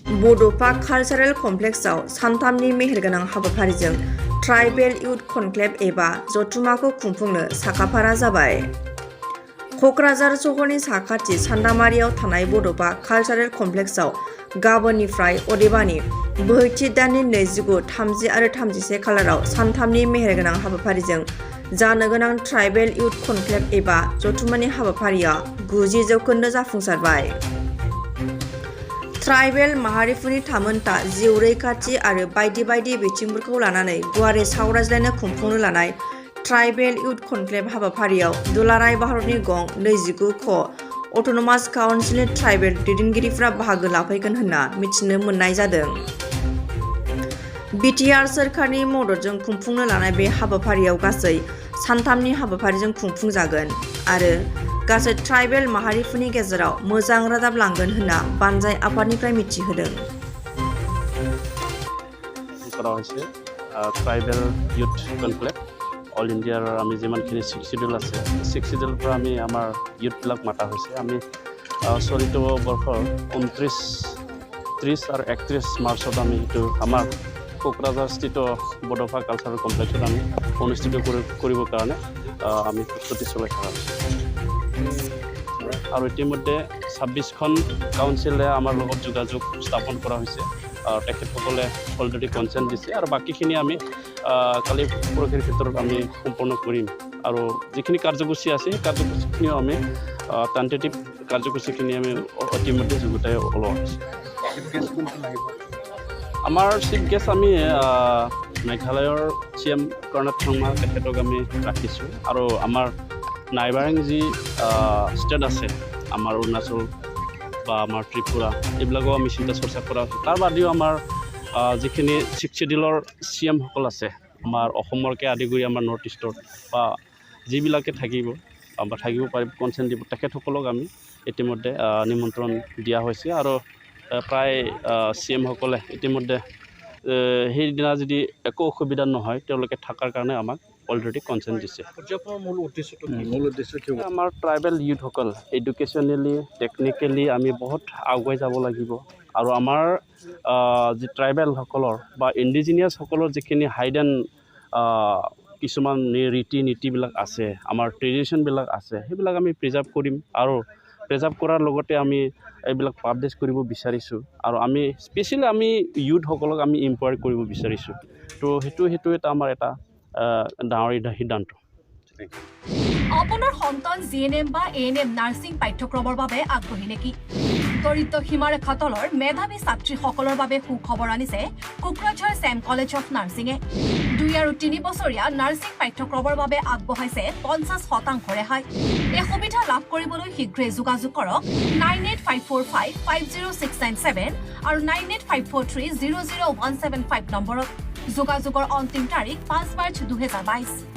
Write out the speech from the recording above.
Bodofa cultural कमप्लेक्सआव सानथामनि मेहेरगोनां हाबाफारिजों tribal youth conclave एबा जथुमाखौ खुंफुंनो साखाफारा जाबाय। क'क्राझार सहरनि साखाथि सान्दामारियाव थानाय बड'फा कालचारेल कमप्लेक्सआव गाबोननिफ्राय अदेबानि बोहैथि दाननि 29, 30 आरो 31 खालाराव सानथामनि मेहेरगोनां हाबाफारिजों जानो गोनां ट्राइबेल इउथ कनक्लेव एबा जथुमानि हाबाफारिया 90% जाफुंसारबाय। ट्राइबेल माहारिफोरनि थामोनथा जिउ रैखाथि आरो बायदि बायदि बिथिंफोरखौ लानानै गुवारै सावरायज्लायनो खुंफुंनो लानाय ट्राइबेल इउथ कनक्लेव हाबाफारियाव दुलाराय भारतनि गं 29 क अट'नमास काउन्सिलनि ट्राइबेल दैदेनगिरिफ्रा बाहागो लाफैगोन होनना मिथिनो मोननाय जादों। बिटिआर सोरखारनि मददजों खुंफुंनो लानाय बे हाबाफारियाव गासै सानथामनि हाबाफारिजों खुंफुंजागोन आरो गासै ट्राइबेल माहारिफोरनि गेजेराव मोजां रादाब लांगोन होनना बानजाय आफादनिफ्राय मिथिहोदों। ट्राइबेल इउथ कनक्लेव অল ইণ্ডিয়াৰ আমি যিমানখিনি 6 শিডিউল আছে 6 শিডিউলৰ পৰা আমি আমাৰ ইউথবিলাক মাতা হৈছে। আমি চলিত বৰ্ষৰ 29, 30 আৰু 31 মাৰ্চত আমি এইটো আমাৰ কোকৰাঝাৰ স্থিত বড'ফা কালচাৰেল কমপ্লেক্সত আমি অনুষ্ঠিত কৰিবৰ কাৰণে আমি প্ৰস্তুতি চলাই থকা হৈছে। আৰু ইতিমধ্যে 26খন কাউন্সিলে আমাৰ লগত যোগাযোগ স্থাপন কৰা হৈছে। তেখেতসকলে অলৰেডি কনচেণ্ট দিছে আৰু বাকীখিনি আমি কালি পৰহিৰ ভিতৰত আমি সম্পূৰ্ণ কৰিম। আৰু যিখিনি কাৰ্যসূচী আছে সেই কাৰ্যসূচীখিনিও আমি টেণ্টেটিভ কাৰ্যসূচীখিনি আমি ইতিমধ্যে যুগুতাই ওলোৱা হৈছে। আমাৰ চিফ গেষ্ট আমি মেঘালয়ৰ CM কৰ্ণাট শৰ্মা তেখেতক আমি ৰাখিছোঁ। আৰু আমাৰ নাইবাৰিং যি ষ্টেট আছে আমাৰ অৰুণাচল বা আমাৰ ত্ৰিপুৰা এইবিলাকো আমি চিন্তা চৰ্চা কৰা হৈছে। তাৰ বাদেও আমাৰ যিখিনি 6 শিডিউলৰ CMসকল আছে আমাৰ অসমৰকে আদি কৰি আমাৰ নৰ্থ ইষ্টৰ বা যিবিলাকে থাকিব পাৰিব কনচেণ্ট দিব তেখেতসকলক আমি ইতিমধ্যে নিমন্ত্ৰণ দিয়া হৈছে। আৰু প্ৰায় CMসকলে ইতিমধ্যে সেইদিনা যদি একো অসুবিধা নহয় তেওঁলোকে থকাৰ কাৰণে আমাক অলৰেডি কনচেণ্ট দিছে। মূল উদ্দেশ্য আমাৰ ট্ৰাইবেল ইউথসকল এডুকেশ্যনেলি টেকনিকেলি আমি বহুত আগুৱাই যাব লাগিব। আৰু আমাৰ যি ট্ৰাইবেলসকলৰ বা ইণ্ডিজিনিয়াছসকলৰ যিখিনি হাইডেন কিছুমান ৰীতি নীতিবিলাক আছে আমাৰ ট্ৰেডিশ্যনবিলাক আছে সেইবিলাক আমি প্ৰিজাৰ্ভ কৰিম। আৰু প্ৰিজাৰ্ভ কৰাৰ লগতে আমি এইবিলাক পাব্লিছ কৰিব বিচাৰিছোঁ। আৰু আমি স্পেচিয়েলি আমি ইউথসকলক আমি ইম্পাৱাৰ কৰিব বিচাৰিছোঁ। তো সেইটো এটা আমাৰ এটা ডাঙৰ সিদ্ধান্ত। আপোনাৰ সন্তান GNM বা ANM নাৰ্ছিং পাঠ্যক্ৰমৰ বাবে আগ্ৰহী নেকি? দৰিদ্ৰ সীমাৰেখা তলৰ মেধাৱী ছাত্ৰীসকলৰ বাবে সুখবৰ আনিছে কোকৰাঝাৰ চেম কলেজ অফ নাৰ্ছিঙে। 2 আৰু 3 বছৰীয়া নাৰ্ছিং পাঠ্যক্ৰমৰ বাবে আগবঢ়াইছে 50% ৰেহাই। এই সুবিধা লাভ কৰিবলৈ শীঘ্ৰে যোগাযোগ কৰক 9854550697 আৰু 9854300175 নম্বৰত। যোগাযোগৰ অন্তিম তাৰিখ 5 মাৰ্চ 2022।